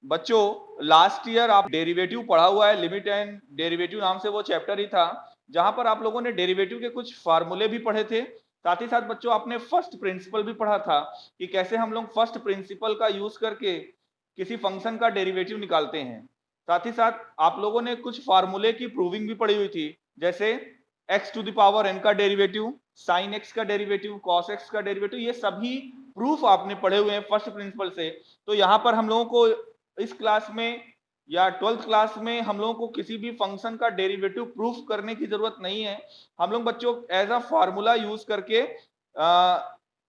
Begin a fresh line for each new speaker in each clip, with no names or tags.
बच्चों last year आप derivative पढ़ा हुआ है, लिमिट एंड डेरिवेटिव नाम से वो चैप्टर ही था, जहां पर आप लोगों ने डेरिवेटिव के कुछ फार्मूले भी पढ़े थे। साथ ही साथ बच्चों आपने फर्स्ट प्रिंसिपल भी पढ़ा था कि कैसे हम लोग फर्स्ट प्रिंसिपल का यूज करके किसी फंक्शन का डेरिवेटिव निकालते हैं। साथ ही साथ आप लोगों ने कुछ फार्मूले की प्रूविंग भी पढ़ी हुई थी, जैसे x to the power n का डेरिवेटिव, साइन x का डेरिवेटिव, कॉस x का डेरिवेटिव, ये सभी प्रूफ आपने पढ़े हुए हैं फर्स्ट प्रिंसिपल से। तो यहाँ पर हम लोगों को इस क्लास में या 12th क्लास में हम लोगों को किसी भी फंक्शन का डेरिवेटिव प्रूफ करने की जरूरत नहीं है। हम लोग बच्चों एज अ फार्मूला यूज करके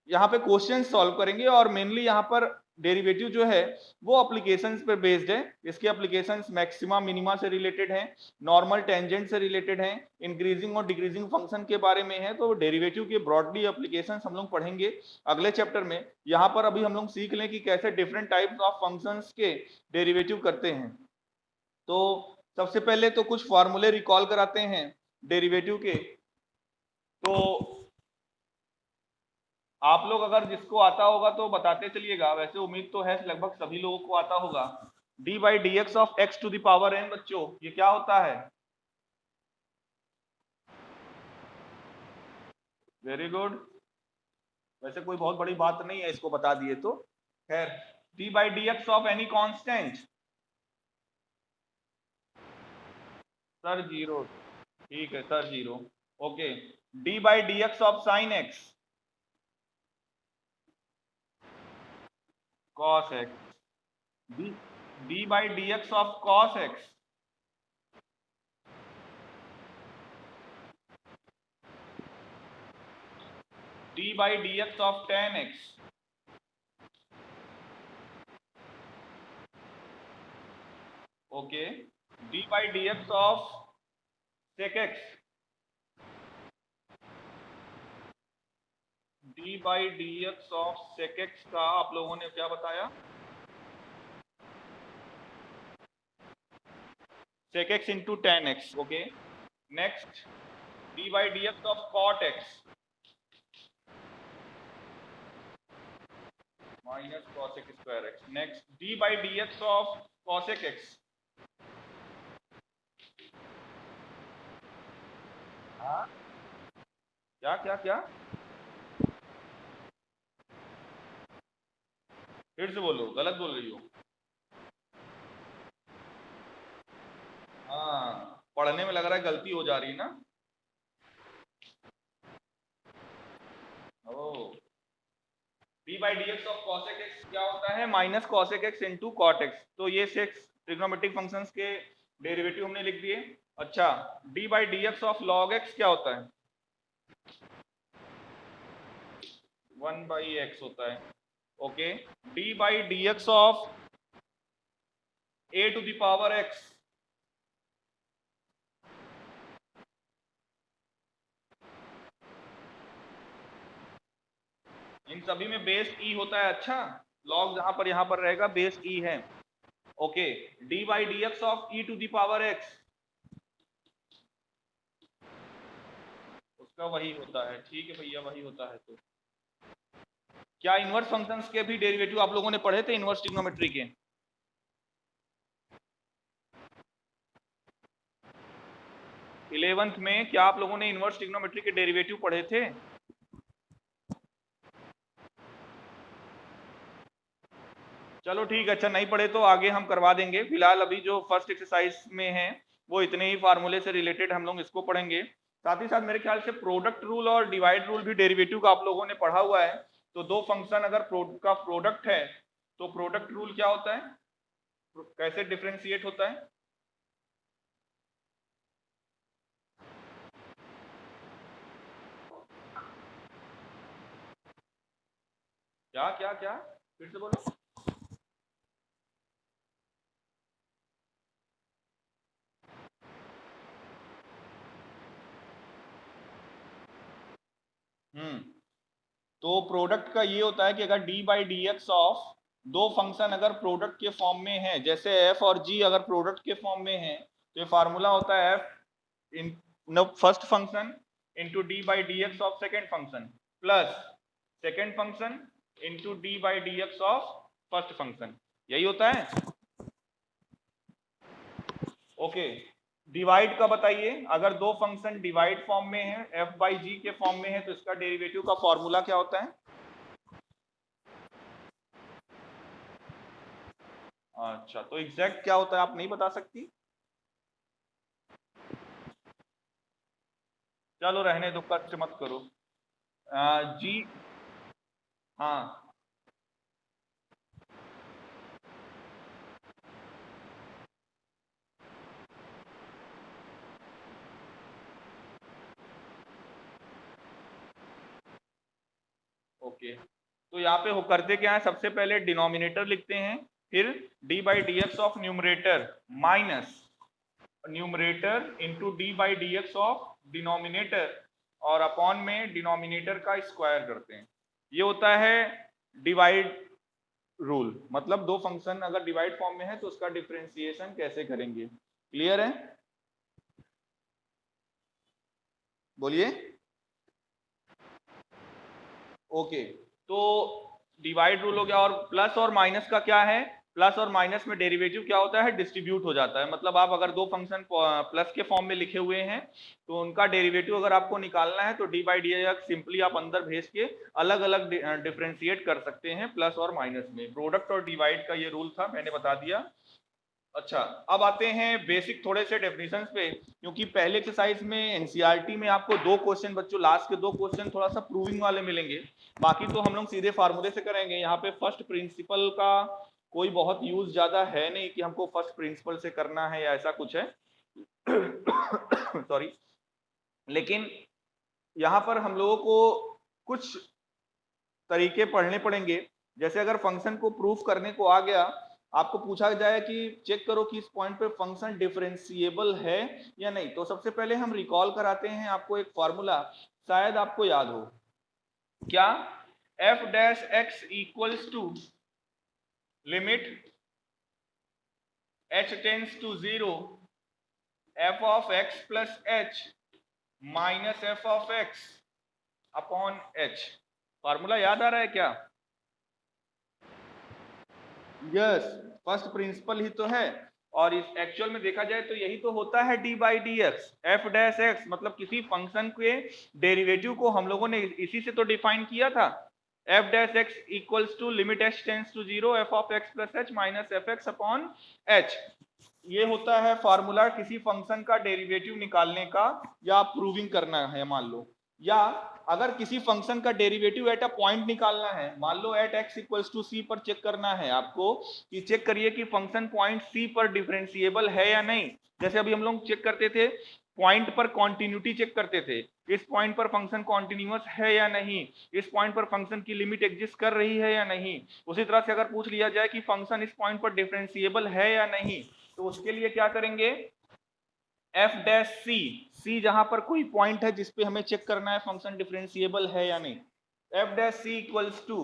यहाँ पे क्वेश्चन सॉल्व करेंगे, और मेनली यहाँ पर डेरिवेटिव जो है वो एप्लीकेशंस पे बेस्ड है। इसके एप्लीकेशंस मैक्सिमा मिनिमा से रिलेटेड हैं, नॉर्मल टेंजेंट से रिलेटेड हैं, इंक्रीजिंग और डिक्रीजिंग फंक्शन के बारे में है। तो डेरिवेटिव के ब्रॉडली एप्लीकेशंस हम लोग पढ़ेंगे अगले चैप्टर में। यहाँ पर अभी हम लोग सीख लें कि कैसे डिफरेंट टाइप्स ऑफ फंक्शंस के डेरिवेटिव करते हैं। तो सबसे पहले तो कुछ फार्मूले रिकॉल कराते हैं डेरिवेटिव के। तो आप लोग अगर जिसको आता होगा तो बताते चलिएगा, वैसे उम्मीद तो है लगभग सभी लोगों को आता होगा। D by D x of X to the power N बच्चों, ये क्या होता है? Very good. वैसे कोई बहुत बड़ी बात नहीं है, इसको बता दिए तो। खैर, D by D x of any constant, sir zero, ठीक है sir zero. Okay, D by D x of sine X, cos X, D by D x of cos X, D by D x of tan X, okay, D by D x of sec X, D by D x of sec X का आप लोगों ने क्या बताया? Sec X into tan X, okay. Next, D by D x of cot X minus cosec square X. Next, D by D x of cosec X, हाँ क्या क्या क्या, फिर से बोलो, गलत बोल रही हो। हाँ, पढ़ने में लग रहा है गलती हो जा रही है ना। Oh, d by D x of cosec x क्या होता है? Minus cosec x into cot x. तो ये 6 ट्रिग्नोमेट्रिक फंक्शंस के डेरिवेटिव हमने लिख दिए। अच्छा, d by D x of log x क्या होता है? 1 बाई एक्स होता है। Okay, D by D x of a to the power x, इन सभी में बेस ई होता है। अच्छा, लॉग जहां पर यहां पर रहेगा बेस ई है। Okay, D by D x of E to the power X, उसका वही होता है। ठीक है भैया, वही होता है। तो क्या इनवर्स फंक्शंस के भी डेरिवेटिव आप लोगों ने पढ़े थे इनवर्स ट्रिग्नोमेट्री के? इलेवेंथ में क्या आप लोगों ने इनवर्स ट्रिग्नोमेट्री के डेरिवेटिव पढ़े थे? चलो ठीक है, अच्छा नहीं पढ़े तो आगे हम करवा देंगे। फिलहाल अभी जो फर्स्ट एक्सरसाइज में है वो इतने ही फार्मूले से रिलेटेड हम लोग इसको पढ़ेंगे। साथ ही साथ मेरे ख्याल से प्रोडक्ट रूल और डिवाइड रूल भी डेरिवेटिव का आप लोगों ने पढ़ा हुआ है। तो दो फंक्शन अगर का प्रोडक्ट है तो प्रोडक्ट रूल क्या होता है, कैसे डिफ्रेंशिएट होता है? क्या क्या क्या, फिर से बोलो। तो प्रोडक्ट का ये होता है कि अगर D by D x of दो फंक्शन अगर प्रोडक्ट के फॉर्म में है, जैसे एफ और जी अगर प्रोडक्ट के फॉर्म में है, तो ये फार्मूला होता है F in first function into d by D x of second function plus second function into d by D x of first function. यही होता है। ओके, डिवाइड का बताइए। अगर दो फंक्शन डिवाइड फॉर्म में है, f बाई जी के फॉर्म में है, तो इसका डेरिवेटिव का फॉर्मूला क्या होता है? अच्छा, तो एग्जैक्ट क्या होता है आप नहीं बता सकती? चलो रहने दो, कष्ट मत करो। जी, हाँ ओके, तो यहाँ पे हो करते क्या है, सबसे पहले डिनोमिनेटर लिखते हैं, फिर D by D x of numerator minus numerator into d by D x of denominator, और अपॉन में डिनोमिनेटर का स्क्वायर करते हैं। ये होता है डिवाइड रूल, मतलब दो फंक्शन अगर डिवाइड फॉर्म में है तो उसका डिफरेंशिएशन कैसे करेंगे। क्लियर है? बोलिए। ओके, तो डिवाइड रूल हो गया। और प्लस और माइनस का क्या है? प्लस और माइनस में डेरिवेटिव क्या होता है? डिस्ट्रीब्यूट हो जाता है। मतलब आप अगर दो फंक्शन प्लस के फॉर्म में लिखे हुए हैं तो उनका डेरिवेटिव अगर आपको निकालना है तो D by D x simply आप अंदर भेज के अलग अलग डिफ्रेंशिएट कर सकते हैं प्लस और माइनस में। प्रोडक्ट और डिवाइड का ये रूल था, मैंने बता दिया। अच्छा, अब आते हैं बेसिक थोड़े से डेफिनेशंस पे, क्योंकि पहले एक्सरसाइज में एनसीईआरटी में आपको दो क्वेश्चन बच्चों, लास्ट के दो क्वेश्चन थोड़ा सा प्रूविंग वाले मिलेंगे, बाकी तो हम लोग सीधे फार्मूले से करेंगे। यहाँ पे फर्स्ट प्रिंसिपल का कोई बहुत यूज ज्यादा है नहीं कि हमको फर्स्ट प्रिंसिपल से करना है या ऐसा कुछ है सॉरी, लेकिन यहाँ पर हम लोगों को कुछ तरीके पढ़ने पड़ेंगे। जैसे अगर फंक्शन को प्रूफ करने को आ गया, आपको पूछा जाए कि चेक करो कि इस पॉइंट पे फंक्शन डिफरेंशिएबल है या नहीं, तो सबसे पहले हम रिकॉल कराते हैं आपको एक फॉर्मूला, शायद आपको याद हो। क्या? F dash X equals to limit H tends to 0 F of X plus H minus F of X upon H. Formula याद आ रहा है क्या? यस, फर्स्ट प्रिंसिपल ही तो है। और इस एक्चुअल में देखा जाए तो यही तो होता है D by D x. F dash x मतलब किसी फंक्शन के डेरिवेटिव को हम लोगों ने इसी से तो डिफाइन किया था। F dash X equals to limit H tends to 0 F of X plus H minus F X upon H. ये होता है फॉर्मूला किसी फंक्शन का डेरिवेटिव निकालने का या प्रूविंग करना है मान लो, या अगर किसी फंक्शन का डेरिवेटिव एट अ पॉइंट निकालना है, मान लो एट एक्स इक्वल्स टू सी पर चेक करना है आपको कि चेक करिए कि फंक्शन पॉइंट सी पर डिफरेंशिएबल है या नहीं। जैसे अभी हम लोग चेक करते थे, पॉइंट पर कॉन्टिन्यूटी चेक करते थे, इस पॉइंट पर फंक्शन कॉन्टिन्यूअस है या नहीं, इस पॉइंट पर फंक्शन की लिमिट एग्जिस्ट कर रही है या नहीं। उसी तरह से अगर पूछ लिया जाए कि फंक्शन इस पॉइंट पर डिफरेंशिएबल है या नहीं, तो उसके लिए क्या करेंगे? एफ डैश सी, सी जहां पर कोई पॉइंट है जिसपे हमें चेक करना है फंक्शन डिफरेंशिएबल है या नहीं। F dash C equals to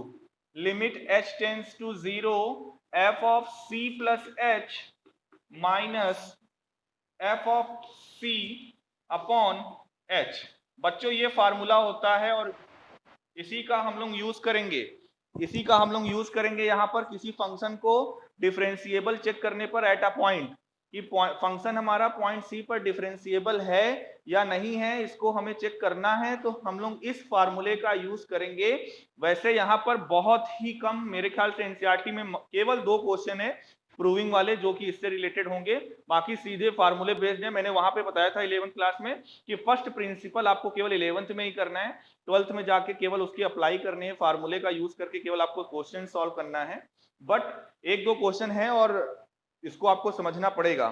limit H tends to 0 F of C plus H minus F of C upon H. बच्चों ये फार्मूला होता है और इसी का हम लोग यूज करेंगे, इसी का हम लोग यूज करेंगे यहाँ पर किसी फंक्शन को डिफरेंशिएबल चेक करने पर एट अ पॉइंट, कि फंक्शन हमारा पॉइंट सी पर डिफरेंशिएबल है या नहीं है, इसको हमें चेक करना है, तो हम लोग इस फार्मूले का यूज करेंगे। वैसे यहाँ पर बहुत ही कम, मेरे ख्याल से एनसीईआरटी में केवल दो क्वेश्चन है प्रूविंग वाले जो कि इससे रिलेटेड होंगे, बाकी सीधे फार्मूले बेस्ड है। मैंने वहां पे बताया था 11th क्लास में कि फर्स्ट प्रिंसिपल आपको केवल 11th में ही करना है, 12th में जाके केवल उसकी अप्लाई करनी है, फार्मूले का यूज करके केवल आपको क्वेश्चन सॉल्व करना है। बट एक दो क्वेश्चन है और इसको आपको समझना पड़ेगा,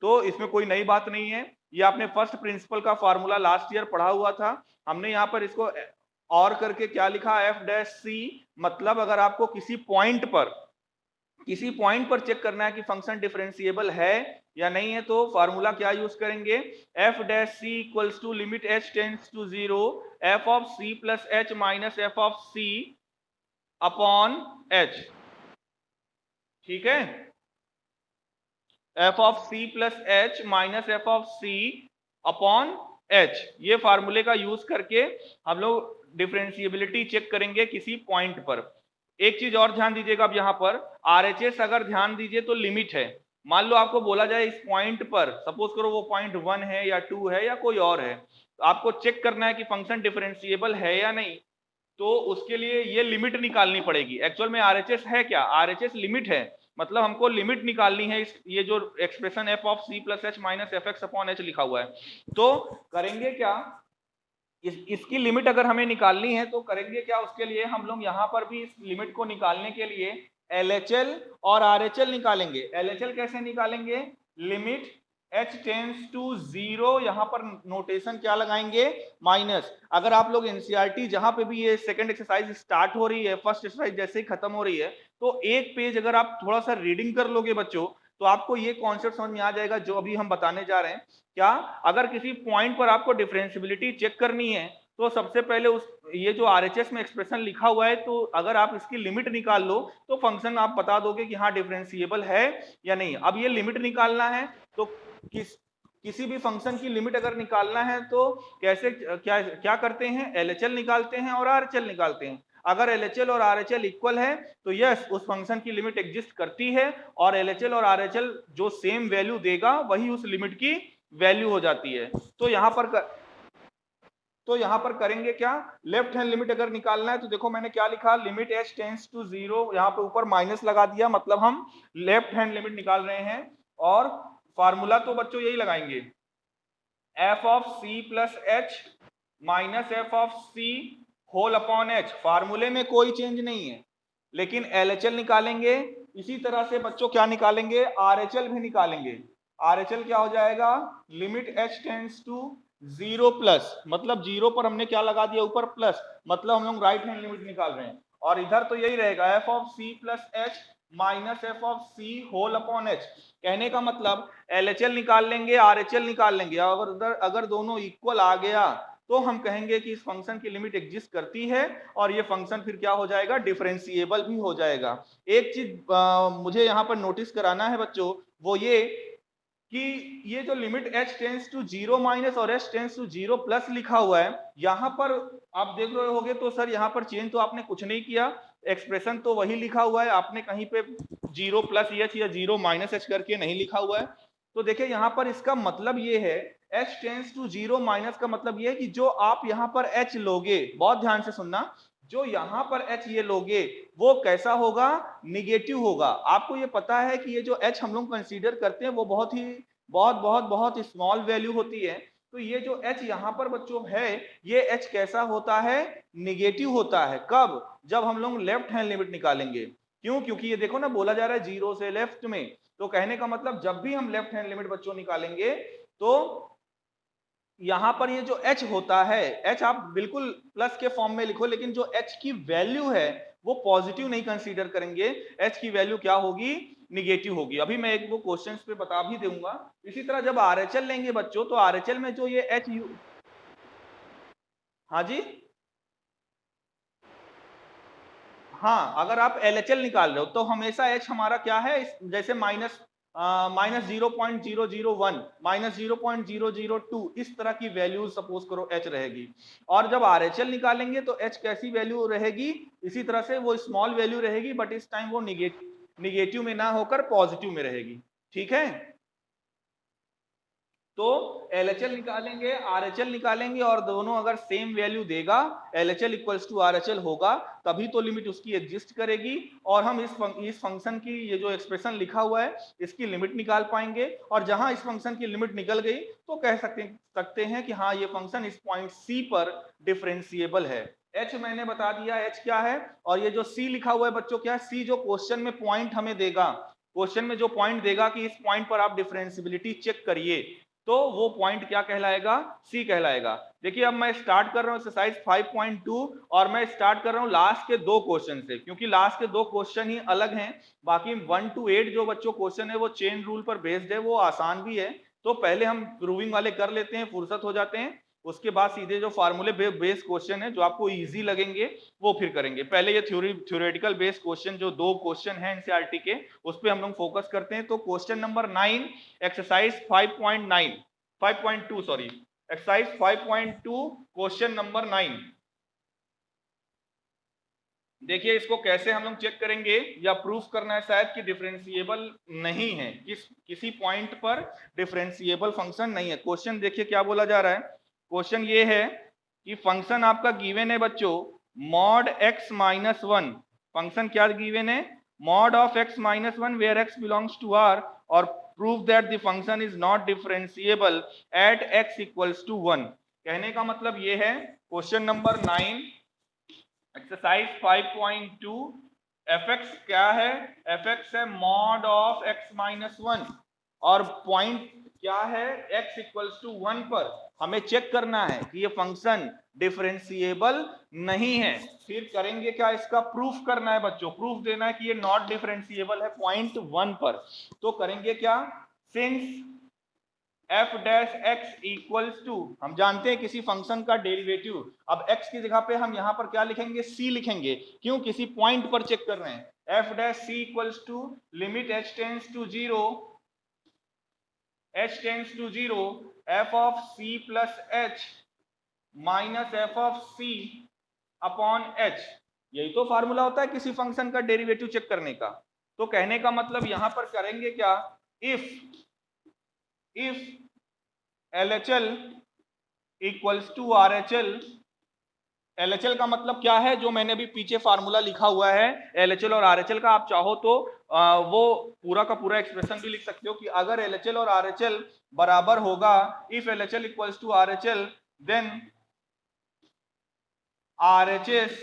तो इसमें कोई नई बात नहीं है। ये आपने फर्स्ट प्रिंसिपल का फार्मूला लास्ट ईयर पढ़ा हुआ था। हमने यहाँ पर इसको और करके क्या लिखा? एफ डैश सी, मतलब अगर आपको किसी पॉइंट पर चेक करना है कि फंक्शन डिफरेंशिएबल है या नहीं है, तो फार्मूला क्या यूज करेंगे? F dash C equals to limit H tends to 0 F of C plus H minus F of C upon H. ठीक है, F of C plus H minus F of C upon H, ये फार्मूले का use करके हम लोग differentiability check करेंगे किसी पॉइंट पर। एक चीज और ध्यान दीजिएगा, अब यहाँ पर आरएचएस अगर ध्यान दीजिए तो लिमिट है, मान लो आपको बोला जाए इस पॉइंट पर, सपोज करो वो पॉइंट 1 है या 2 है या कोई और है, तो आपको चेक करना है कि फंक्शन डिफरेंशिएबल है या नहीं, तो उसके लिए ये लिमिट निकालनी पड़ेगी। एक्चुअल में आरएचएस है क्या? आरएचएस लिमिट है, मतलब हमको लिमिट निकालनी है इस ये जो expression F of C plus H minus F X upon H लिखा हुआ है। तो करेंगे क्या, इसकी लिमिट अगर हमें निकालनी है तो करेंगे क्या, उसके लिए हम लोग यहाँ पर भी इस लिमिट को निकालने के लिए LHL और RHL निकालेंगे। LHL कैसे निकालेंगे? लिमिट h टेंस टू 0, यहाँ पर नोटेशन क्या लगाएंगे? माइनस। अगर आप लोग एनसीईआरटी जहां पे भी ये सेकंड एक्सरसाइज स्टार्ट हो रही है, फर्स्ट एक्सरसाइज जैसे ही खत्म हो रही है, तो एक पेज अगर आप थोड़ा सा रीडिंग कर लोगे बच्चों, तो आपको ये कॉन्सेप्ट समझ में आ जाएगा जो अभी हम बताने जा रहे हैं। क्या? अगर किसी पॉइंट पर आपको डिफरेंशियबिलिटी चेक करनी है, तो सबसे पहले उस ये जो आरएचएस में एक्सप्रेशन लिखा हुआ है, तो अगर आप इसकी लिमिट निकाल लो तो फंक्शन आप बता दोगे कि हाँ डिफरेंशिएबल है या नहीं। अब ये लिमिट निकालना है तो किसी भी फंक्शन की लिमिट अगर निकालना है तो कैसे क्या क्या करते हैं? एलएचएल निकालते हैं और आरएचएल निकालते हैं। अगर एलएचएल और आरएचएल इक्वल है तो यस उस फंक्शन की लिमिट एग्जिस्ट करती है, और एलएचएल और आरएचएल जो सेम वैल्यू देगा वही उस लिमिट की वैल्यू हो जाती है। तो यहां पर करेंगे क्या, लेफ्ट हैंड लिमिट अगर निकालना है तो देखो मैंने क्या लिखा, लिमिट h टेंस टू 0, यहां पे ऊपर माइनस लगा दिया, मतलब हम लेफ्ट हैंड लिमिट निकाल रहे हैं। और फार्मूला तो बच्चों यही लगाएंगे, f of c plus H minus F of C whole upon H. फार्मूले में कोई चेंज नहीं है, लेकिन LHL निकालेंगे। इसी तरह से बच्चों क्या निकालेंगे? RHL भी निकालेंगे। RHL क्या हो जाएगा? Limit h tends to 0 plus, मतलब 0 पर हमने क्या लगा दिया ऊपर प्लस, मतलब हम लोग राइट हैंड लिमिट निकाल रहे हैं। और इधर तो यही रहेगा f of c plus H minus F of C whole upon H. कहने का मतलब LHL निकाल लेंगे, RHL निकाल लेंगे, अगर दोनों इक्वल आ गया तो हम कहेंगे कि इस फंक्शन की लिमिट एग्जिस्ट करती है, और ये फंक्शन फिर क्या हो जाएगा? डिफरेंशिएबल भी हो जाएगा। एक चीज मुझे यहाँ पर नोटिस कराना है बच्चों, वो ये कि ये जो limit h tends to 0 minus और h टेंस टू 0 प्लस लिखा हुआ है, यहाँ पर आप देख रहे होगे तो सर यहाँ पर चेंज तो आपने कुछ नहीं किया, एक्सप्रेशन तो वही लिखा हुआ है, आपने कहीं पे 0 प्लस h या 0 माइनस h करके नहीं लिखा हुआ है। तो देखिए यहाँ पर इसका मतलब ये है, h टेंस टू 0 माइनस का मतलब ये है कि जो आप यहाँ पर h लोगे, बहुत ध्यान से सुनना, जो यहाँ पर h ये लोगे वो कैसा होगा? निगेटिव होगा। आपको ये पता है कि ये जो h हम लोग कंसीडर करते हैं वो बहुत स्मॉल वैल्यू होती है। तो ये जो h यहाँ पर बच्चों है, ये h कैसा होता है? निगेटिव होता है। कब? जब हम लोग लेफ्ट हैंड लिमिट निकालेंगे। क्यों? क्योंकि ये देखो ना बोला जा रहा है 0 से लेफ्ट में, तो कहने का मतलब जब भी हम लेफ्ट हैंड लिमिट बच्चों निकालेंगे तो यहां पर ये जो h होता है, h आप बिल्कुल प्लस के फॉर्म में लिखो, लेकिन जो h की वैल्यू है वो पॉजिटिव नहीं कंसीडर करेंगे, h की वैल्यू क्या होगी? निगेटिव होगी। अभी मैं एक दो क्वेश्चंस पे बता भी दूंगा। इसी तरह जब RHL लेंगे बच्चों, तो RHL में जो ये h हाँ जी, हाँ, अगर आप LHL निकाल रहे हो तो हमेशा h हमारा क्या है? जैसे माइनस 0.001 माइनस 0.002 इस तरह की वैल्यू सपोज करो h रहेगी। और जब RHL निकालेंगे तो h कैसी वैल्यू रहेगी? इसी तरह से वो स्मॉल वैल्यू रहेगी, बट इस टाइम वो निगेटिव में ना होकर पॉजिटिव में रहेगी। ठीक है, तो LHL निकालेंगे, RHL निकालेंगे, और दोनों अगर सेम वैल्यू देगा, LHL इक्वल्स टू RHL होगा, तभी तो लिमिट उसकी एग्जिस्ट करेगी, और हम इस फंक्शन की ये जो एक्सप्रेशन लिखा हुआ है इसकी लिमिट निकाल पाएंगे। और जहां इस फंक्शन की लिमिट निकल गई तो कह सकते हैं कि हाँ ये फंक्शन इस पॉइंट C पर डिफरेंशिएबल है। h मैंने बता दिया h क्या है, और ये जो C लिखा हुआ है बच्चों क्या है? C जो क्वेश्चन में पॉइंट हमें देगा, क्वेश्चन में जो पॉइंट देगा कि इस पॉइंट पर आप डिफरेंशियबिलिटी चेक करिए, तो वो पॉइंट क्या कहलाएगा? सी कहलाएगा। देखिए अब मैं स्टार्ट कर रहा हूं एक्सरसाइज 5.2, और मैं स्टार्ट कर रहा हूं लास्ट के दो क्वेश्चन से, क्योंकि लास्ट के दो क्वेश्चन ही अलग हैं। बाकी 1 to 8 जो बच्चों क्वेश्चन है वो चेन रूल पर बेस्ड है, वो आसान भी है। तो पहले हम प्रूविंग वाले कर लेते हैं, फुर्सत हो जाते हैं, उसके बाद सीधे जो फार्मूले बेस्ड क्वेश्चन है जो आपको इजी लगेंगे वो फिर करेंगे। पहले ये थ्योरेटिकल बेस्ड क्वेश्चन जो दो क्वेश्चन हैं एनसीईआरटी के, उस पर हम लोग फोकस करते हैं। तो question number 9 exercise 5.2 sorry, exercise 5.2 question number 9। देखिए इसको कैसे हम लोग चेक करेंगे या प्रूफ करना है शायद कि डिफरेंशिएबल नहीं है, किसी पॉइंट पर डिफरेंशिएबल फंक्शन नहीं है। क्वेश्चन देखिए क्या बोला जा रहा है। क्वेश्चन ये है कि फंक्शन आपका गिवन है बच्चों mod x minus one. Function क्या गिवन है? Mod of x minus one where x belongs to R, और prove that the function is not differentiable at x equals to one. कहने का मतलब ये है क्वेश्चन नंबर 9 एक्सरसाइज 5.2 fx क्या है? fx है mod of x minus one, और पॉइंट क्या है? x इक्वल्स टू 1 पर हमें चेक करना है कि ये फंक्शन डिफरेंशिएबल नहीं है। फिर करेंगे क्या? इसका प्रूफ करना है बच्चों, प्रूफ देना है कि ये नॉट डिफरेंशिएबल है पॉइंट 1 पर। तो करेंगे क्या? Since f dash x equals to, हम जानते हैं किसी फंक्शन का डेरिवेटिव, अब x की जगह पे हम यहां पर क्या लिखेंगे? c लिखेंगे। क्यों? किसी पॉइंट पर चेक कर रहे हैं। f dash c equals to limit h tends to zero, h tends to zero, f of c plus h minus f of c upon h। यही तो फार्मूला होता है किसी फंक्शन का डेरिवेटिव चेक करने का। तो कहने का मतलब यहां पर करेंगे क्या? If LHL equals to RHL। LHL का मतलब क्या है? जो मैंने अभी पीछे फार्मूला लिखा हुआ है LHL और RHL का, आप चाहो तो वो पूरा का पूरा एक्सप्रेशन भी लिख सकते हो कि अगर LHL और RHL बराबर होगा, if LHL equals to RHL then RHS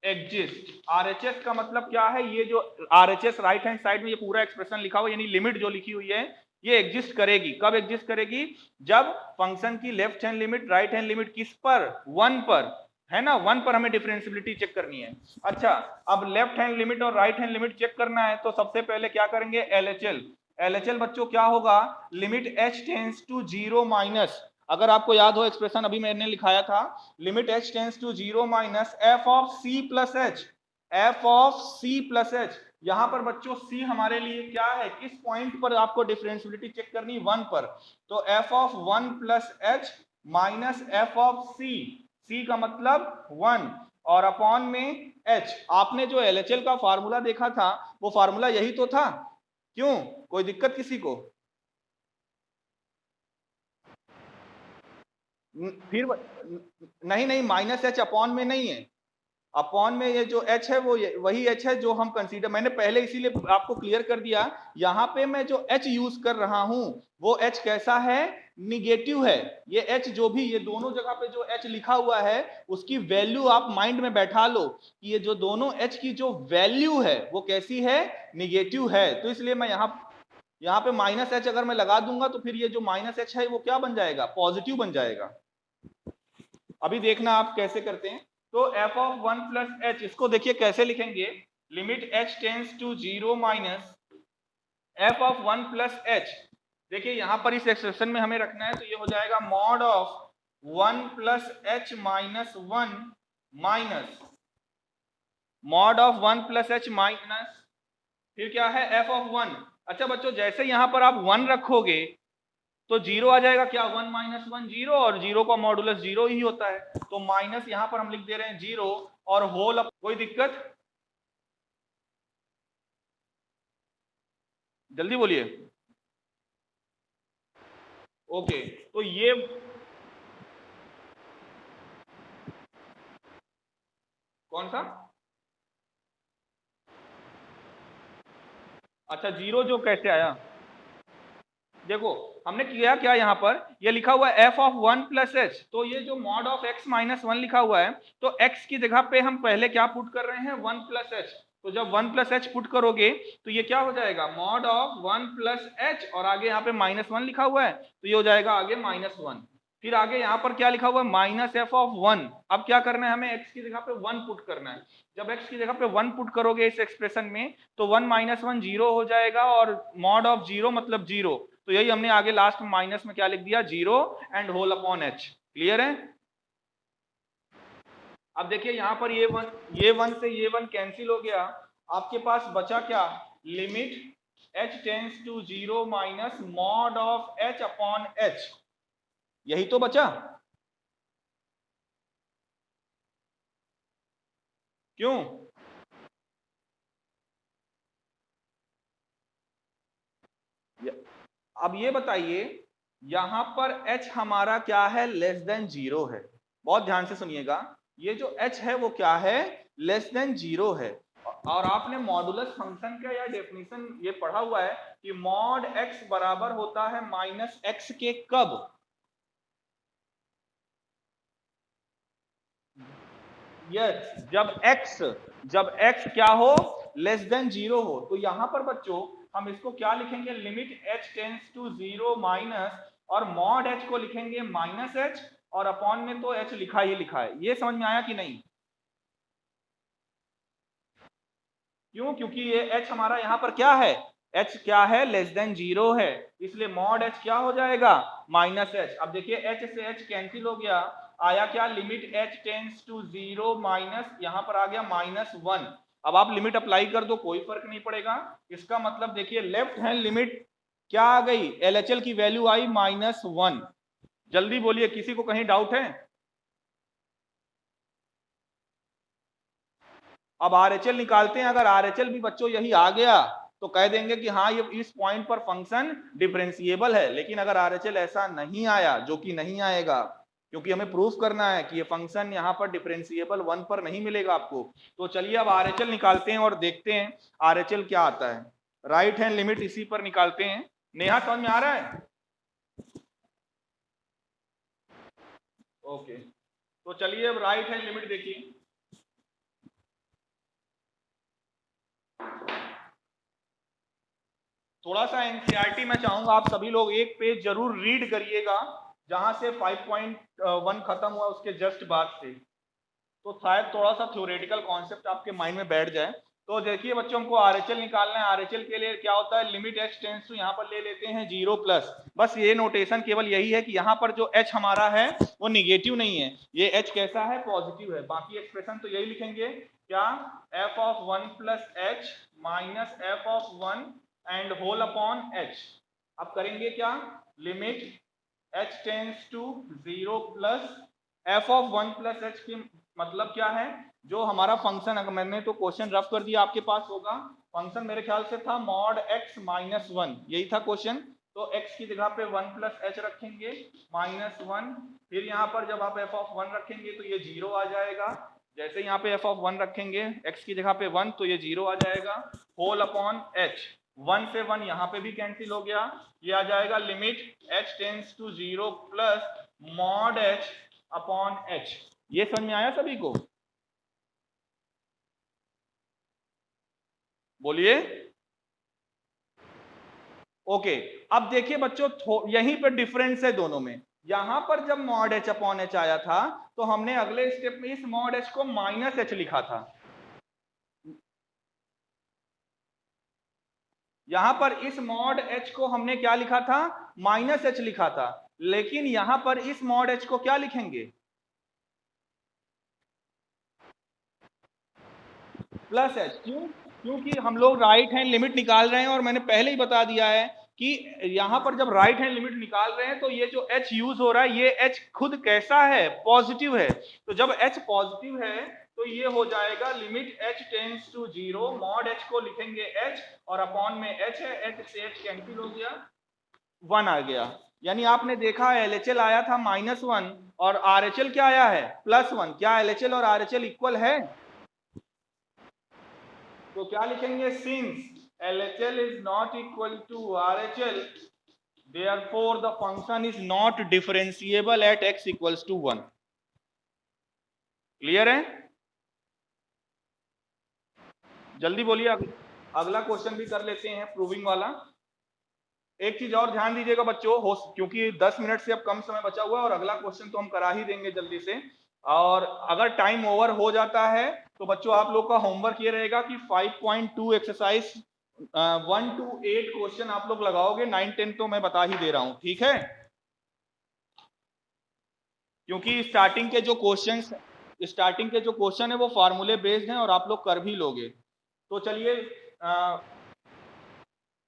exist. RHS का मतलब क्या है? ये जो RHS राइट हैंड साइड में ये पूरा एक्सप्रेशन लिखा हुआ, यानी लिमिट जो लिखी हुई है ये एग्जिस्ट करेगी। कब एग्जिस्ट करेगी? जब फंक्शन की left hand limit right hand limit किस पर? 1 पर, है ना? 1 पर हमें डिफरेंशिएबिलिटी चेक करनी है। अच्छा, अब लेफ्ट हैंड लिमिट और राइट हैंड लिमिट चेक करना है तो सबसे पहले क्या करेंगे? LHL बच्चों क्या होगा? Limit h tends to zero minus, अगर आपको याद हो एक्सप्रेशन अभी मैंने लिखाया था, limit h tends to zero minus f of c plus h, f of c plus h। यहां पर बच्चों c हमारे लिए क्या है? किस पॉइंट पर आपको डिफरेंशिएबिलिटी चेक करनी? 1 पर। तो f of 1 plus h minus f of c का मतलब 1, और अपॉन में h। आपने जो LHL का फार्मूला देखा था वो फार्मूला यही तो था। क्यों? कोई दिक्कत किसी को? फिर नहीं नहीं, माइनस एच अपॉन में नहीं है। अपॉन में ये जो h है वो वही h है जो हम कंसीडर, मैंने पहले इसीलिए आपको क्लियर कर दिया। यहां पे मैं जो h यूज कर रहा हूं वो h कैसा है? निगेटिव है। ये h जो भी, ये दोनों जगह पे जो h लिखा हुआ है उसकी वैल्यू आप माइंड में बैठा लो कि ये जो दोनों h की जो वैल्यू है वो कैसी है? निगेटिव है। तो इसलिए मैं यहाँ पे माइनस एच अगर मैं लगा दूंगा तो फिर ये जो माइनस एच है वो क्या बन जाएगा? पॉजिटिव बन जाएगा। अभी देखना आप कैसे करते हैं। तो f ऑफ 1 प्लस एच, इसको देखिए कैसे लिखेंगे? Limit h tends to zero minus f of 1 plus h. देखिए यहां पर इस एक्सप्रेशन में हमें रखना है तो ये हो जाएगा mod of 1 plus H minus 1 minus mod of 1 plus H minus, फिर क्या है? f of 1। अच्छा बच्चों, जैसे यहां पर आप 1 रखोगे तो जीरो आ जाएगा। क्या? 1 माइनस 1 जीरो, और जीरो का मॉडुलस जीरो ही होता है। तो माइनस यहां पर हम लिख दे रहे हैं जीरो, और होल। कोई दिक्कत? जल्दी बोलिए। ओके, तो ये कौन सा? अच्छा, जीरो जो कैसे आया? देखो हमने किया क्या, यहाँ पर ये लिखा हुआ है f ऑफ 1 प्लस एच, तो ये जो मॉड ऑफ x माइनस 1 लिखा हुआ है तो x की जगह पे हम पहले क्या पुट कर रहे हैं? 1 प्लस एच। तो जब 1 प्लस एच पुट करोगे तो ये क्या हो जाएगा? मॉड ऑफ 1 प्लस एच, और आगे यहाँ पे माइनस 1 लिखा हुआ है तो ये हो जाएगा आगे माइनस 1। फिर आगे यहाँ पर क्या लिखा हुआ है? Minus F of 1। अब क्या करना है हमें? x की जगह पे 1 पुट करना है। जब x की जगह पे 1 पुट करोगे इस एक्सप्रेशन में तो 1 माइनस 1 जीरो हो जाएगा, और मॉड ऑफ जीरो मतलब जीरो। तो यही हमने आगे लास्ट माइनस में क्या लिख दिया? Zero and whole upon h. Clear है? अब देखिए यहां पर ये वन से ये वन कैंसिल हो गया। आपके पास बचा क्या? Limit h tends to zero minus mod of h upon h। यही तो बचा। क्यों? अब ये बताइए, यहां पर h हमारा क्या है? लेस देन 0 है। बहुत ध्यान से सुनिएगा, ये जो h है वो क्या है? लेस देन 0 है। और आपने मॉडुलस फंक्शन का या डेफिनेशन ये पढ़ा हुआ है कि मॉड x बराबर होता है माइनस x के कब? यस, जब x क्या हो? लेस देन 0 हो। तो यहां पर बच्चों हम इसको क्या लिखेंगे? Limit h tends to 0 minus, और मॉड h को लिखेंगे माइनस h, और अपॉन में तो h लिखा ही लिखा है। ये समझ में आया कि नहीं? क्यों? क्योंकि ये h हमारा यहाँ पर क्या है? h क्या है? लेस देन 0 है, इसलिए मॉड h क्या हो जाएगा? Minus h। अब देखिए h से h कैंसिल हो गया, आया क्या? Limit h tends to 0 minus, यहाँ पर आ गया -1। अब आप लिमिट अप्लाई कर दो, कोई फर्क नहीं पड़ेगा। इसका मतलब देखिए लेफ्ट हैंड लिमिट क्या आ गई? LHL की वैल्यू आई -1। जल्दी बोलिए, किसी को कहीं डाउट है? अब RHL निकालते हैं। अगर RHL भी बच्चों यही आ गया तो कह देंगे कि हाँ ये इस पॉइंट पर फंक्शन डिफरेंशिएबल है। लेकिन अगर RHL ऐसा नहीं आया, जो कि नहीं आएगा क्योंकि हमें प्रूफ करना है कि ये फंक्शन यहाँ पर डिफरेंशिएबल 1 पर नहीं मिलेगा आपको, तो चलिए अब RHL निकालते हैं और देखते हैं RHL क्या आता है। राइट हैंड लिमिट इसी पर निकालते हैं। नेहा, समझ में आ रहा है? ओके, तो चलिए अब राइट हैंड लिमिट देखिए। थोड़ा सा एनसीईआरटी मैं चाहूंगा आप सभी लोग एक पेज जरूर रीड करिएगा, जहां से 5.1 खत्म हुआ उसके जस्ट बाद से, तो शायद थोड़ा सा थ्योरेटिकल कॉन्सेप्ट आपके माइंड में बैठ जाए। तो देखिए बच्चों, हमको RHL निकालना है। RHL के लिए क्या होता है? लिमिट h टेंस टू, यहाँ पर ले लेते हैं 0 प्लस। बस ये नोटेशन केवल यही है कि यहाँ पर जो h हमारा है वो निगेटिव नहीं है, ये h कैसा है? पॉजिटिव है। बाकी एक्सप्रेशन तो यही लिखेंगे, क्या? f of 1 plus h minus f of 1 and whole upon h। अब करेंगे क्या? Limit h tends to 0 plus f of 1 plus h की मतलब क्या है? जो हमारा फंक्शन, अगर मैंने तो क्वेश्चन रफ कर दिया, आपके पास होगा। फंक्शन मेरे ख्याल से था मॉड x माइनस 1, यही था क्वेश्चन। तो x की जगह पे 1 प्लस h रखेंगे -1, फिर यहाँ पर जब आप f ऑफ 1 रखेंगे तो ये 0 आ जाएगा। जैसे यहाँ पे f ऑफ 1 रखेंगे x की जगह पे 1 तो ये 0 आ जाएगा, होल अपॉन h। 1 से 1 यहाँ पे भी कैंसिल हो गया, ये आ जाएगा limit h tends to 0 plus mod h upon h। ये समझ में आया सभी को? बोलिए। ओके, अब देखिए बच्चों, यहीं पर डिफरेंस है दोनों में। यहां पर जब मॉड h अपॉन h आया था तो हमने अगले स्टेप में इस मॉड h को माइनस h लिखा था। यहां पर इस मॉड h को हमने क्या लिखा था? माइनस h लिखा था। लेकिन यहां पर इस मॉड h को क्या लिखेंगे? Plus h। क्यों? क्योंकि हम लोग राइट हैंड लिमिट निकाल रहे हैं, और मैंने पहले ही बता दिया है कि यहां पर जब राइट हैंड लिमिट निकाल रहे हैं तो ये जो h यूज हो रहा है, ये h खुद कैसा है? पॉजिटिव है। तो जब h पॉजिटिव है तो ये हो जाएगा limit h tends to 0, mod h को लिखेंगे h, और अपॉन में h है, h से h कैंसिल हो गया, 1 आ गया। यानी आपने देखा LHL आया था -1 और RHL क्या आया है? +1। क्या LHL और RHL इक्वल है? तो क्या लिखेंगे? Since LHL is not equal to RHL, therefore the function is not differentiable at x equals to 1। Clear है? जल्दी बोलिए, अगला क्वेश्चन भी कर लेते हैं, प्रूविंग वाला। एक चीज और ध्यान दीजिएगा बच्चों, हो क्योंकि 10 मिनट से अब कम समय बचा हुआ है और अगला क्वेश्चन तो हम करा ही देंगे जल्दी से। और अगर टाइम ओवर हो जाता है तो बच्चों आप लोग का होमवर्क ये रहेगा कि 5.2 एक्सरसाइज 1 to 8 क्वेश्चन आप लोग लगाओगे। 9 10 तो मैं बता ही दे रहा हूं, ठीक है? क्योंकि स्टार्टिंग के जो क्वेश्चन है वो फार्मूले बेस्ड हैं और आप लोग कर भी लोगे। तो चलिए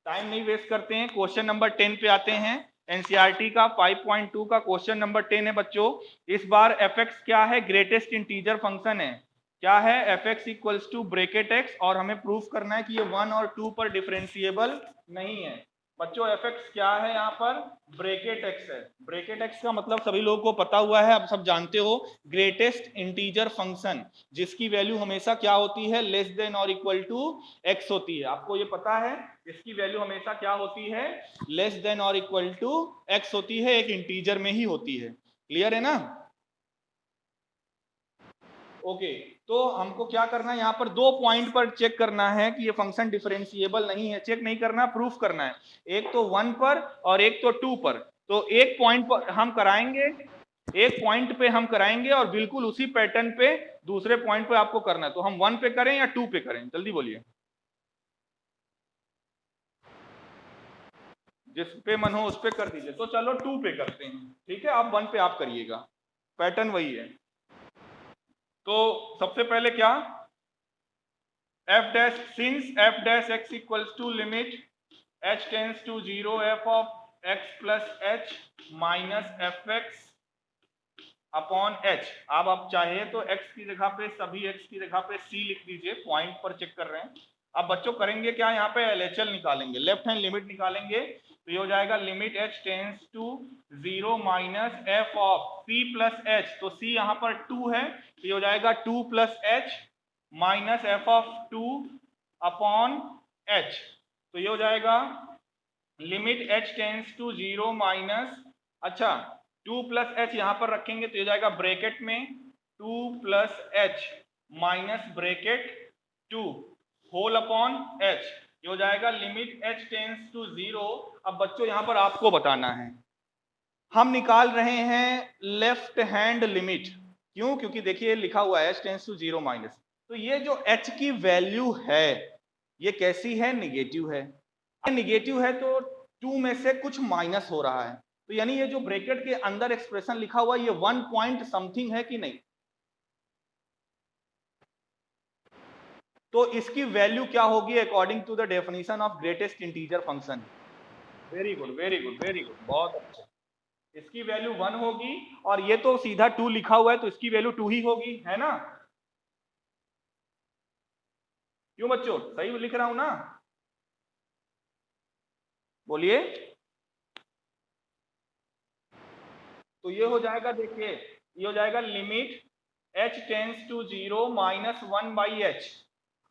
टाइम नहीं वेस्ट करते हैं, क्वेश्चन नंबर 10 पे आते हैं। एनसीईआरटी का 5.2 का क्वेश्चन नंबर 10 है बच्चों। इस बार fx क्या है? ग्रेटेस्ट इंटीजर फंक्शन है। क्या है, F x equals to bracket x, और हमें प्रूफ करना है कि ये 1 और 2 पर डिफरेंशिएबल नहीं है। बच्चों एफ एक्स क्या है, यहाँ पर ब्रेकेट एक्स है। ब्रेकेट एक्स का मतलब सभी लोगों को पता हुआ है, आप सब जानते हो, ग्रेटेस्ट इंटीजर फंक्शन जिसकी वैल्यू हमेशा क्या होती है, लेस देन और इक्वल टू एक्स होती है। आपको ये पता है, इसकी वैल्यू हमेशा क्या होती है, लेस देन और इक्वल टू एक्स होती है, एक इंटीजर में ही होती है। क्लियर है ना? ओके, तो हमको क्या करना है, यहाँ पर 2 पॉइंट पर चेक करना है कि ये फंक्शन डिफरेंशिएबल नहीं है। चेक नहीं करना, प्रूफ करना है। एक तो 1 पर और एक तो 2 पर। तो एक पॉइंट पर हम कराएंगे, एक पॉइंट पे हम कराएंगे और बिल्कुल उसी पैटर्न पे दूसरे पॉइंट पे आपको करना है। तो हम 1 पे करें या 2 पे करें, जल्दी बोलिए, जिस पे मन हो उस पे कर दीजिए। तो चलो 2 पे करते हैं, ठीक है? आप 1 पे आप करिएगा, पैटर्न वही है। तो सबसे पहले क्या, f dash, since f dash x equals to limit h tends to 0 f of x plus h minus fx upon h। अब आप चाहे तो x की जगह पे, सभी x की जगह पे c लिख दीजिए, पॉइंट पर चेक कर रहे हैं। अब बच्चों करेंगे क्या, यहाँ पे LHL निकालेंगे, लेफ्ट हैंड लिमिट निकालेंगे। तो ये हो जाएगा limit h tends to 0 minus f of c plus h। तो c यहाँ पर 2 है, तो ये हो जाएगा 2 plus h minus f of 2 upon h। तो ये हो जाएगा limit h tends to 0 minus, अच्छा 2 प्लस एच यहाँ पर रखेंगे तो ये जाएगा ब्रैकेट में 2 plus H minus bracket 2 whole upon H. ये हो जाएगा लिमिट एच टेंस टू 0। अब बच्चों यहाँ पर आपको बताना है, हम निकाल रहे हैं लेफ्ट हैंड लिमिट। क्यों? क्योंकि देखिए लिखा हुआ है एच टेंस टू 0 माइनस, तो ये जो एच की वैल्यू है ये कैसी है, निगेटिव है। निगेटिव है तो 2 में से कुछ माइनस हो रहा है, तो यानी ये जो ब्रैकेट के अंदर एक्सप्रेशन लिखा हुआ है ये 1 पॉइंट समथिंग है कि नहीं। तो इसकी वैल्यू क्या होगी according to the definition of greatest integer function. Very good, very good, very good, बहुत अच्छा। इसकी वैल्यू 1 होगी, और ये तो सीधा 2 लिखा हुआ है तो इसकी वैल्यू 2 ही होगी, है ना? क्यों बच्चों, सही लिख रहा हूं ना? बोलिए। तो ये हो जाएगा, देखिए ये हो जाएगा limit h tends to 0 minus 1 by h.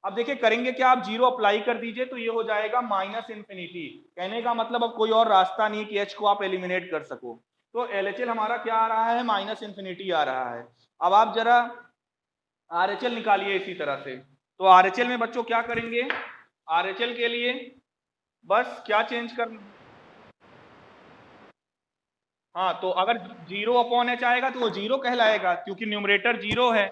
अब देखिए करेंगे क्या, आप 0 अप्लाई कर दीजिए तो ये हो जाएगा माइनस इन्फिनिटी। कहने का मतलब अब कोई और रास्ता नहीं कि h को आप एलिमिनेट कर सको। तो LHL हमारा क्या आ रहा है, माइनस इन्फिनिटी आ रहा है। अब आप जरा RHL निकालिए इसी तरह से। तो RHL में बच्चों क्या करेंगे, RHL के लिए बस क्या चेंज करना, हाँ तो अगर 0 अपॉन एच आएगा तो वो 0 कहलाएगा क्योंकि न्यूमरेटर 0 है।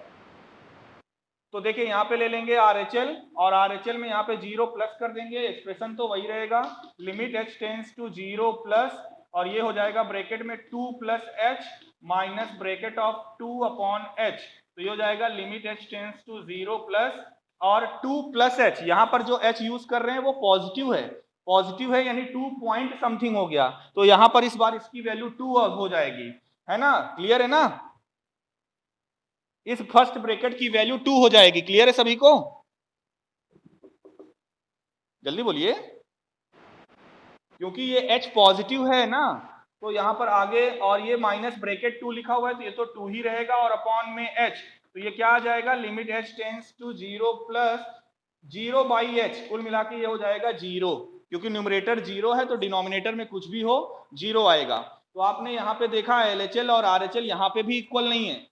तो देखिए यहाँ पे ले लेंगे RHL, और RHL में यहाँ पे 0 प्लस कर देंगे, एक्सप्रेशन तो वही रहेगा, limit h tends to 0 plus, और ये हो जाएगा ब्रैकेट में 2 plus H minus bracket of 2 upon h. तो ये हो जाएगा limit h tends to 0 plus और 2 प्लस एच। यहाँ पर जो h यूज कर रहे हैं वो पॉजिटिव है, पॉजिटिव है यानी 2 पॉइंट समथिंग हो गया, तो यहाँ पर इस बार इसकी वैल्यू 2 हो जाएगी, है ना? क्लियर है ना? इस फर्स्ट ब्रैकेट की वैल्यू 2 हो जाएगी। क्लियर है सभी को? जल्दी बोलिए, क्योंकि ये h पॉजिटिव है ना, तो यहां पर आगे, और ये माइनस ब्रैकेट 2 लिखा हुआ है तो ये तो 2 ही रहेगा, और अपॉन में h, तो ये क्या आ जाएगा, limit h tends to 0 plus 0 by h, कुल मिला के ये हो जाएगा 0, क्योंकि न्यूमरेटर 0 है तो डिनोमिनेटर में कुछ भी हो 0 आएगा। तो आपने यहाँ पे देखा LHL और RHL यहाँ पे भी इक्वल नहीं है,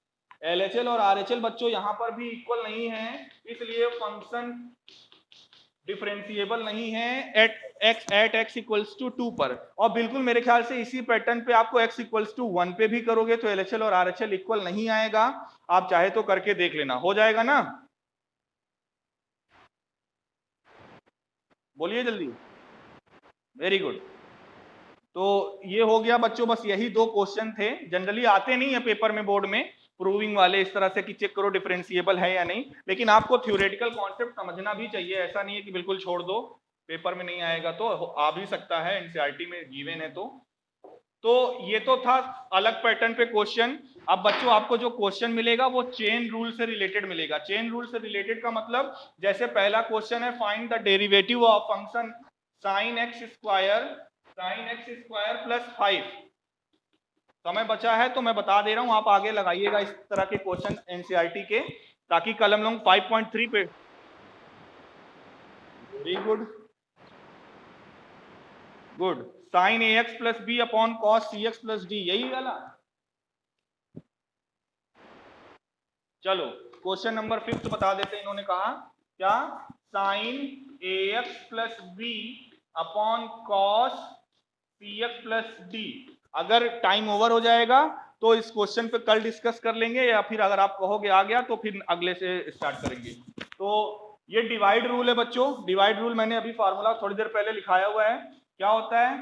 LHL और RHL बच्चों यहाँ पर भी इक्वल नहीं है, इसलिए फंक्शन डिफरेंशिएबल नहीं है एट एक्स इक्वल्स टू 2 पर। और बिल्कुल मेरे ख्याल से इसी पैटर्न पे आपको x इक्वल्स टू 1 पे भी करोगे तो LHL और RHL इक्वल नहीं आएगा। आप चाहे तो करके देख लेना, हो जाएगा ना? बोलिए जल्दी। Very good. तो ये हो गया बच्चों, बस यही 2 क्वेश्चन थे, जनरली आते नहीं है पेपर में, बोर्ड में प्रूविंग वाले इस तरह से कि चेक करो डिफरेंशिएबल है या नहीं, लेकिन आपको थ्योरेटिकल कॉन्सेप्ट समझना भी चाहिए, ऐसा नहीं है कि बिल्कुल छोड़ दो, पेपर में नहीं आएगा तो आ भी सकता है, एनसीईआरटी में गिवन है तो। तो ये तो था अलग पैटर्न पे क्वेश्चन। अब बच्चों आपको जो क्वेश्चन मिलेगा वो चेन रूल से रिलेटेड मिलेगा। चेन रूल से रिलेटेड का मतलब जैसे पहला क्वेश्चन है find the derivative of function sine x square plus 5। समय बचा है तो मैं बता दे रहा हूं, आप आगे लगाइएगा इस तरह के क्वेश्चन एनसीईआरटी के, ताकि कल हम लोग 5.3 पे। Very good good. Sine a x plus b upon cos c x plus d, यही वाला। चलो क्वेश्चन नंबर 5 बता देते हैं। इन्होंने कहा क्या, sine a x plus b upon cos c x plus d. अगर टाइम ओवर हो जाएगा तो इस क्वेश्चन पे कल डिस्कस कर लेंगे, या फिर अगर आप कहोगे आ गया तो फिर अगले से स्टार्ट करेंगे। तो ये डिवाइड रूल है बच्चों। डिवाइड रूल मैंने अभी फार्मूला थोड़ी देर पहले लिखाया हुआ है। क्या होता है,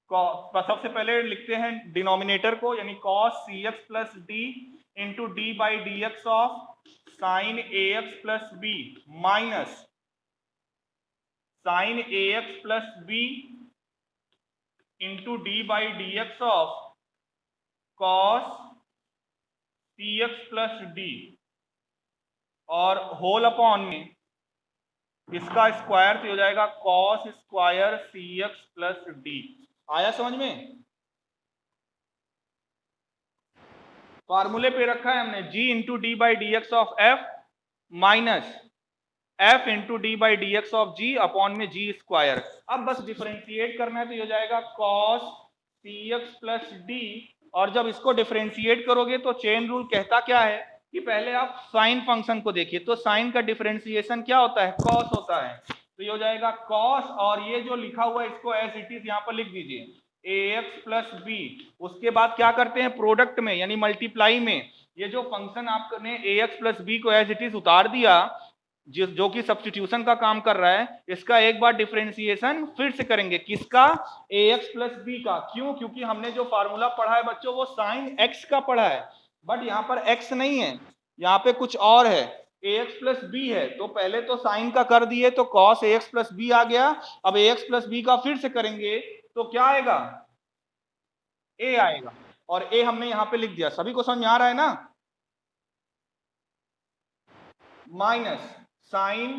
सबसे पहले लिखते हैं डिनोमिनेटर को, यानी cos c x plus d into d by D x of sine a x plus b minus sine a x plus b into d by D x of cos c x plus d, और whole upon में इसका square तो हो जाएगा cos square c x plus d. आया समझ में? फॉर्मूले पे रखा है हमने g into d by D x of f minus f into d by D x of g upon में जी स्क्वायर। अब बस डिफरेंशिएट करना है तो ये हो जाएगा cos c x plus d, और जब इसको डिफरेंशिएट करोगे तो चेन रूल कहता क्या है कि पहले आप साइन फंक्शन को देखिए, तो साइन का डिफरेंशिएशन क्या होता है, कॉस होता है। तो ये हो जाएगा कॉस, और ये जो लिखा हुआ है इसको एज इट इज यहाँ पर लिख दीजिए, ए एक्स प्लस बी। उसके बाद क्या करते हैं, प्रोडक्ट में यानी मल्टीप्लाई में ये जो फंक्शन आपने ए एक्स प्लस बी को एज इट इज उतार दिया, जो कि सब्स्टिट्यूशन का काम कर रहा है, इसका एक बार डिफरेंशिएशन फिर से करेंगे। किसका, ए एक्स प्लस बी का। क्यों, क्योंकि हमने जो फार्मूला पढ़ा है बच्चों वो साइन एक्स का पढ़ा है, बट यहाँ पर एक्स नहीं है, यहाँ पे कुछ और है, ए एक्स प्लस बी है। तो पहले तो साइन का कर दिए तो cos A x plus B आ गया। अब ए एक्स प्लस बी का फिर से करेंगे तो क्या आएगा, ए आएगा, और ए हमने यहाँ पे लिख दिया। सभी को समझ में आ रहा है ना? माइनस साइन,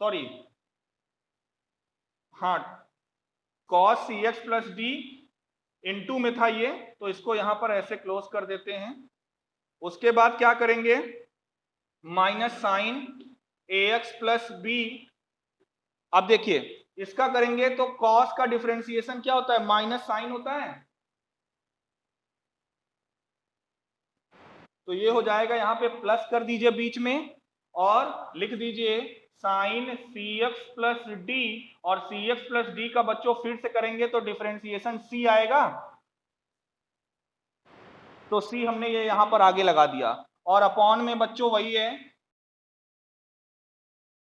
सॉरी हाँ, cos c x plus d into में था ये, तो इसको यहां पर ऐसे क्लोज कर देते हैं। उसके बाद क्या करेंगे, minus sine a x plus B. अब देखिए इसका करेंगे तो कॉस का डिफरेंशिएशन क्या होता है, माइनस साइन होता है। तो ये हो जाएगा, यहाँ पे प्लस कर दीजिए बीच में और लिख दीजिए साइन सी एक्स प्लस डी, और सी एक्स प्लस डी का बच्चों फिर से करेंगे तो डिफरेंशिएशन सी आएगा। तो सी हमने ये यहां पर आगे लगा दिया, और अपॉन में बच्चों वही है